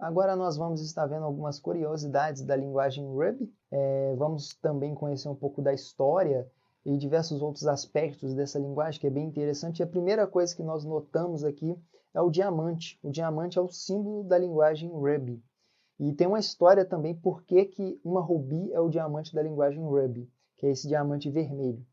agora nós vamos estar vendo algumas curiosidades da linguagem Ruby. Vamos também conhecer um pouco da história e diversos outros aspectos dessa linguagem, que é bem interessante. E a primeira coisa que nós notamos aqui é o diamante. O diamante é o símbolo da linguagem Ruby. E tem uma história também por que uma rubi é o diamante da linguagem Ruby, que é esse diamante vermelho.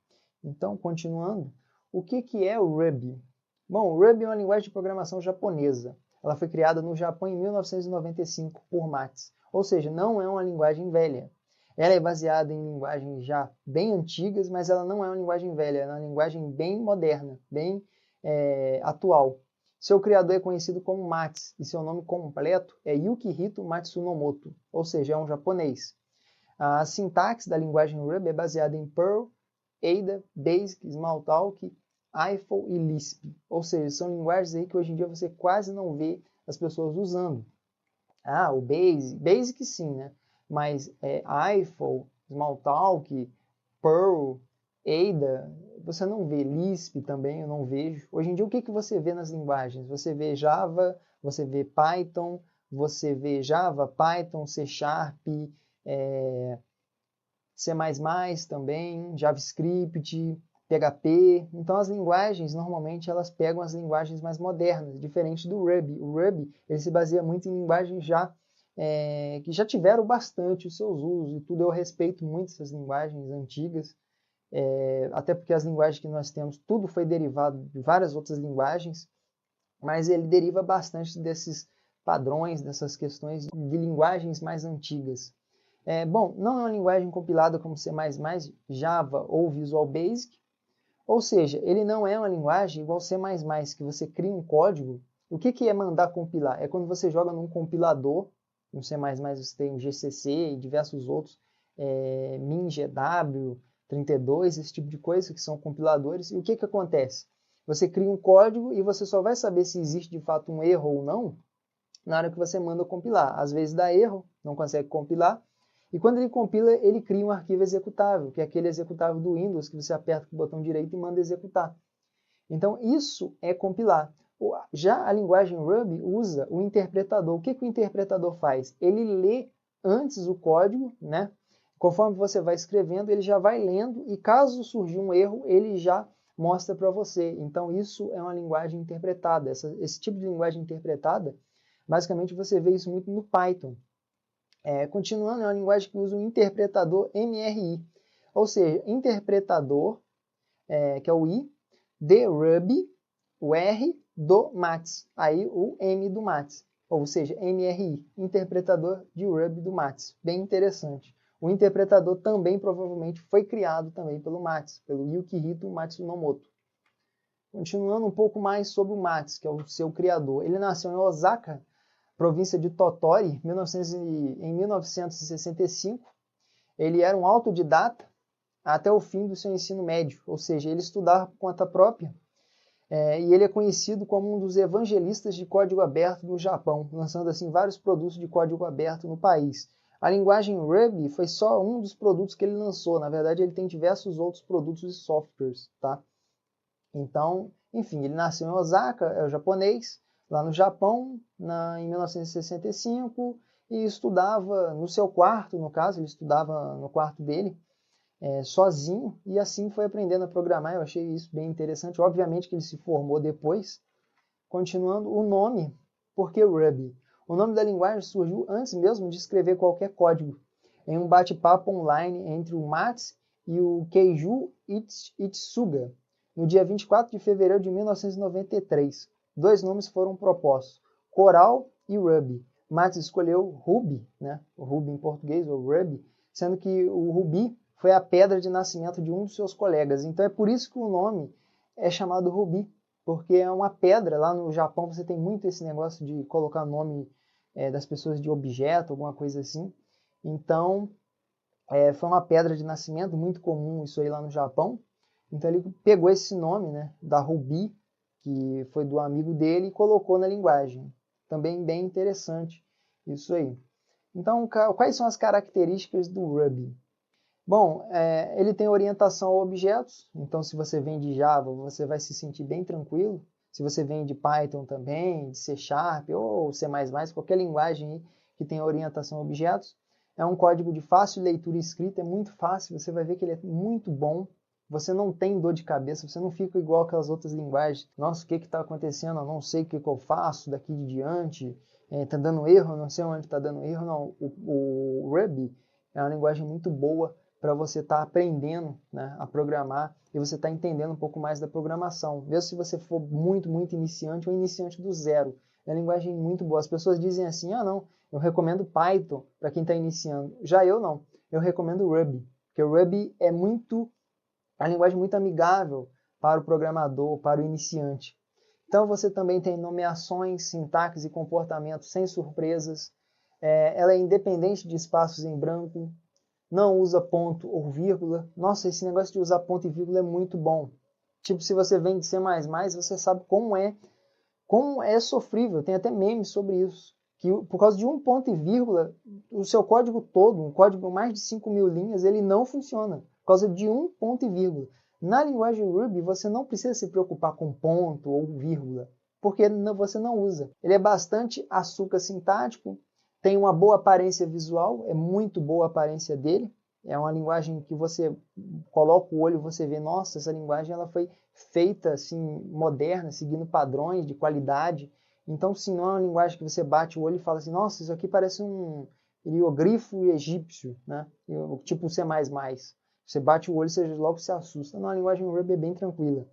Então, continuando, o que é o Ruby? Bom, o Ruby é uma linguagem de programação japonesa. Ela foi criada no Japão em 1995 por Matsu, ou seja, não é uma linguagem velha. Ela é baseada em linguagens já bem antigas, mas ela não é uma linguagem velha, ela é uma linguagem bem moderna, bem atual. Seu criador é conhecido como Matsu, e seu nome completo é Yukihito Matsunomoto, ou seja, é um japonês. A sintaxe da linguagem Ruby é baseada em Perl, Ada, Basic, Smalltalk, Eiffel e Lisp. Ou seja, são linguagens aí que hoje em dia você quase não vê as pessoas usando. O Basic sim, né? Mas Eiffel, Smalltalk, Perl, Ada, você não vê. Lisp também eu não vejo. Hoje em dia o que você vê nas linguagens? Você vê Java, você vê Python, você vê Java, Python, C Sharp, C++ também, JavaScript, PHP. Então as linguagens, normalmente, elas pegam as linguagens mais modernas, diferente do Ruby. O Ruby ele se baseia muito em linguagens que já tiveram bastante os seus usos e tudo. Eu respeito muito essas linguagens antigas, até porque as linguagens que nós temos, tudo foi derivado de várias outras linguagens, mas ele deriva bastante desses padrões, dessas questões de linguagens mais antigas. Bom, não é uma linguagem compilada como C++, Java ou Visual Basic, ou seja, ele não é uma linguagem igual C++, que você cria um código. O que é mandar compilar? É quando você joga num compilador, no C++ você tem o GCC e diversos outros, MinGW, 32, esse tipo de coisa que são compiladores. E o que acontece? Você cria um código e você só vai saber se existe de fato um erro ou não na hora que você manda compilar. Às vezes dá erro, não consegue compilar. E quando ele compila, ele cria um arquivo executável, que é aquele executável do Windows que você aperta com o botão direito e manda executar. Então, isso é compilar. Já a linguagem Ruby usa o interpretador. O que o interpretador faz? Ele lê antes o código, né? Conforme você vai escrevendo, ele já vai lendo e caso surgir um erro, ele já mostra para você. Então, isso é uma linguagem interpretada. Esse tipo de linguagem interpretada, basicamente você vê isso muito no Python. Continuando, é uma linguagem que usa um interpretador MRI, ou seja, interpretador, que é o I, de Ruby, o R do Matsu, aí o M do Matsu, ou seja, MRI, interpretador de Ruby do Matsu, bem interessante. O interpretador também provavelmente foi criado também pelo Matsu, pelo Yukihito Matsunomoto. Continuando um pouco mais sobre o Matsu, que é o seu criador. Ele nasceu em Osaka, província de Tottori, em 1965. Ele era um autodidata até o fim do seu ensino médio, ou seja, ele estudava por conta própria, e ele é conhecido como um dos evangelistas de código aberto do Japão, lançando assim vários produtos de código aberto no país. A linguagem Ruby foi só um dos produtos que ele lançou, na verdade ele tem diversos outros produtos e softwares, tá? Então, enfim, ele nasceu em Osaka, é o japonês, lá no Japão, em 1965, e estudava no seu quarto, no caso, ele estudava no quarto dele, sozinho, e assim foi aprendendo a programar. Eu achei isso bem interessante. Obviamente que ele se formou depois. Continuando, o nome, por que Ruby? O nome da linguagem surgiu antes mesmo de escrever qualquer código, em um bate-papo online entre o Matsu e o Keiju Itsuga, no dia 24 de fevereiro de 1993. Dois nomes foram propostos, Coral e Ruby. Matsu escolheu Ruby, né? O Ruby em português, ou Ruby, sendo que o Ruby foi a pedra de nascimento de um dos seus colegas. Então é por isso que o nome é chamado Ruby, porque é uma pedra. Lá no Japão você tem muito esse negócio de colocar nome das pessoas de objeto, alguma coisa assim. Então foi uma pedra de nascimento, muito comum isso aí lá no Japão. Então ele pegou esse nome, né, da Ruby, que foi do amigo dele, e colocou na linguagem. Também bem interessante isso aí. Então, quais são as características do Ruby? Bom, ele tem orientação a objetos, então se você vem de Java, você vai se sentir bem tranquilo. se você vem de Python também, de C Sharp ou C++, qualquer linguagem que tenha orientação a objetos. É um código de fácil leitura e escrita, é muito fácil, você vai ver que ele é muito bom. Você não tem dor de cabeça, você não fica igual aquelas outras linguagens. Nossa, o que está acontecendo? Eu não sei o que eu faço daqui de diante. Está dando erro, eu não sei onde está dando erro. Não, o Ruby é uma linguagem muito boa para você estar aprendendo, né, a programar e você estar entendendo um pouco mais da programação. Mesmo se você for muito iniciante ou iniciante do zero. É uma linguagem muito boa. As pessoas dizem assim, não, eu recomendo Python para quem está iniciando. Já eu não, eu recomendo Ruby, porque o Ruby é uma linguagem muito amigável para o programador, para o iniciante. Então você também tem nomeações, sintaxe e comportamento sem surpresas. Ela é independente de espaços em branco, não usa ponto ou vírgula. Nossa, esse negócio de usar ponto e vírgula é muito bom. Tipo, se você vem de C++, você sabe como é sofrível. Tem até memes sobre isso. Que por causa de um ponto e vírgula, o seu código todo, um código com mais de 5.000 linhas, ele não funciona. Por causa de um ponto e vírgula. Na linguagem Ruby, você não precisa se preocupar com ponto ou vírgula, porque você não usa. Ele é bastante açúcar sintático, tem uma boa aparência visual, é muito boa a aparência dele. É uma linguagem que você coloca o olho e você vê, nossa, essa linguagem ela foi feita assim, moderna, seguindo padrões de qualidade. Então, sim, não é uma linguagem que você bate o olho e fala assim, nossa, isso aqui parece um hierógrafo egípcio, né? Tipo C++. Você bate o olho e você logo se assusta. Não, a linguagem Ruby é bem tranquila.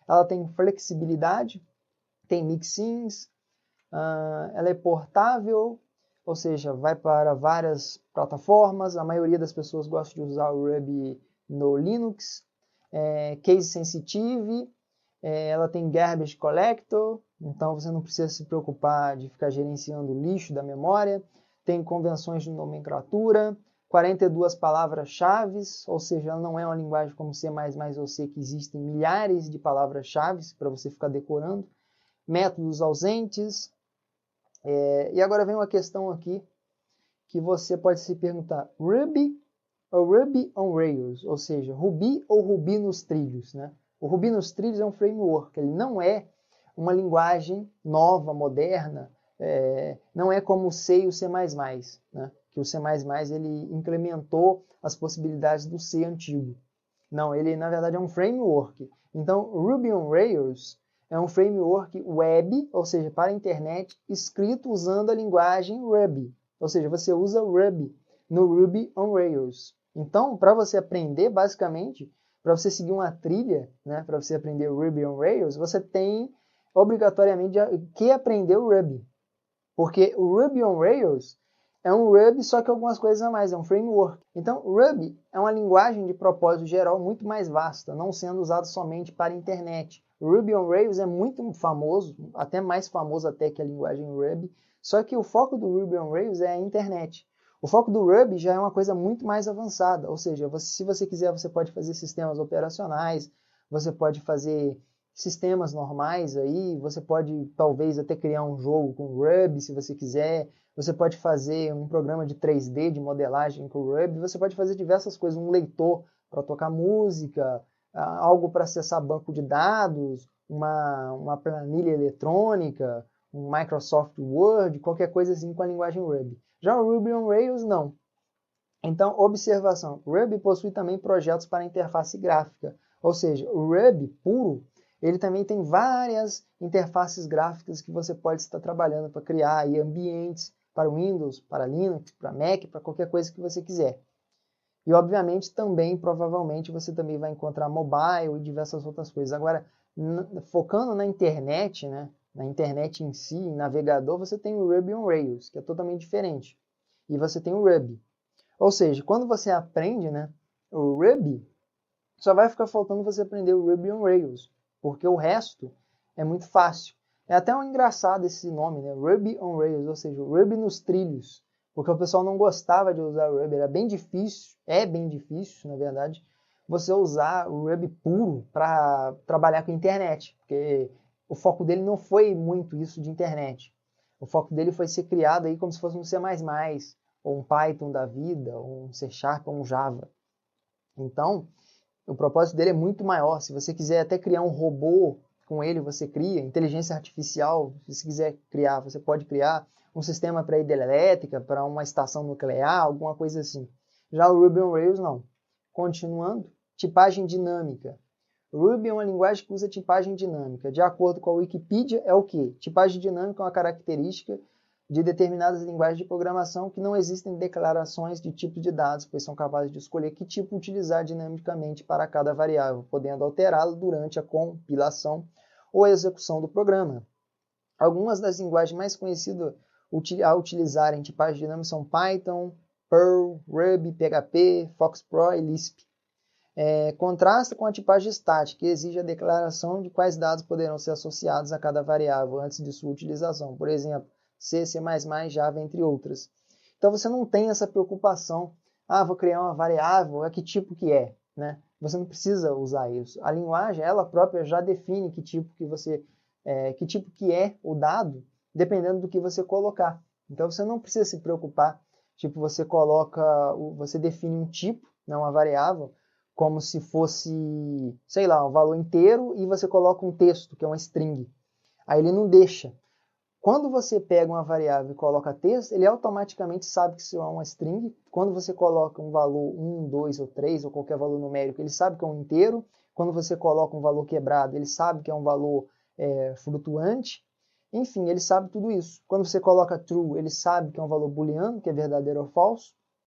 Ela tem flexibilidade, tem mixins, ela é portável, ou seja, vai para várias plataformas. A maioria das pessoas gosta de usar o Ruby no Linux. Case sensitive, ela tem garbage collector, então você não precisa se preocupar de ficar gerenciando o lixo da memória. Tem convenções de nomenclatura, 42 palavras-chave, ou seja, ela não é uma linguagem como C++ ou C, que existem milhares de palavras-chave para você ficar decorando. Métodos ausentes. E agora vem uma questão aqui que você pode se perguntar, Ruby ou Ruby on Rails? Ou seja, Ruby ou Ruby nos trilhos, né? O Ruby nos trilhos é um framework, ele não é uma linguagem nova, moderna, não é como o C e o C++, né? Que o C++ ele implementou as possibilidades do C antigo. Não, ele na verdade é um framework. Então, Ruby on Rails é um framework web, ou seja, para a internet, escrito usando a linguagem Ruby. Ou seja, você usa Ruby no Ruby on Rails. Então, para você aprender, basicamente, para você seguir uma trilha, né, para você aprender Ruby on Rails, você tem obrigatoriamente que aprender o Ruby. Porque o Ruby on Rails é um Ruby, só que algumas coisas a mais, é um framework. Então, Ruby é uma linguagem de propósito geral muito mais vasta, não sendo usada somente para a internet. O Ruby on Rails é muito famoso, até mais famoso até que a linguagem Ruby, só que o foco do Ruby on Rails é a internet. O foco do Ruby já é uma coisa muito mais avançada, ou seja, se você quiser, você pode fazer sistemas operacionais, você pode fazer sistemas normais aí, você pode talvez até criar um jogo com Ruby, se você quiser, você pode fazer um programa de 3D, de modelagem com Ruby, você pode fazer diversas coisas, um leitor para tocar música, algo para acessar banco de dados, uma planilha eletrônica, um Microsoft Word, qualquer coisa assim com a linguagem Ruby. Já o Ruby on Rails, não. Então, observação, Ruby possui também projetos para interface gráfica, ou seja, o Ruby puro, ele também tem várias interfaces gráficas que você pode estar trabalhando para criar aí ambientes para Windows, para Linux, para Mac, para qualquer coisa que você quiser. E, obviamente, também, provavelmente, você também vai encontrar mobile e diversas outras coisas. Agora, focando na internet, né, na internet em si, em navegador, você tem o Ruby on Rails, que é totalmente diferente. E você tem o Ruby. Ou seja, quando você aprende, né, o Ruby, só vai ficar faltando você aprender o Ruby on Rails, porque o resto é muito fácil. É até um engraçado esse nome, né? Ruby on Rails, ou seja, Ruby nos trilhos, porque o pessoal não gostava de usar o Ruby, era bem difícil, na verdade, você usar o Ruby puro para trabalhar com a internet, porque o foco dele não foi muito isso de internet. O foco dele foi ser criado aí como se fosse um C++, ou um Python da vida, ou um C Sharp, ou um Java. Então, o propósito dele é muito maior. Se você quiser até criar um robô com ele você cria, inteligência artificial, se você quiser criar, você pode criar um sistema para hidrelétrica, para uma estação nuclear, alguma coisa assim. Já o Ruby on Rails não. Continuando, tipagem dinâmica. Ruby é uma linguagem que usa tipagem dinâmica. De acordo com a Wikipedia, é o quê? Tipagem dinâmica é uma característica de determinadas linguagens de programação que não existem declarações de tipo de dados, pois são capazes de escolher que tipo utilizar dinamicamente para cada variável, podendo alterá-lo durante a compilação ou a execução do programa. Algumas das linguagens mais conhecidas a utilizarem tipagem dinâmica são Python, Perl, Ruby, PHP, FoxPro e Lisp. Contrasta com a tipagem estática, que exige a declaração de quais dados poderão ser associados a cada variável antes de sua utilização. Por exemplo, C, C++, Java, entre outras. Então você não tem essa preocupação, vou criar uma variável, que tipo que é, né? Você não precisa usar isso. A linguagem, ela própria já define que tipo que é o dado, dependendo do que você colocar. Então você não precisa se preocupar, tipo você define um tipo, né, uma variável, como se fosse, sei lá, um valor inteiro e você coloca um texto, que é uma string. Aí ele não deixa. Quando você pega uma variável e coloca texto, ele automaticamente sabe que isso é uma string. Quando você coloca um valor 1, 2 ou 3, ou qualquer valor numérico, ele sabe que é um inteiro. Quando você coloca um valor quebrado, ele sabe que é um valor flutuante. Enfim, ele sabe tudo isso. Quando você coloca true, ele sabe que é um valor booleano, que é verdadeiro ou falso.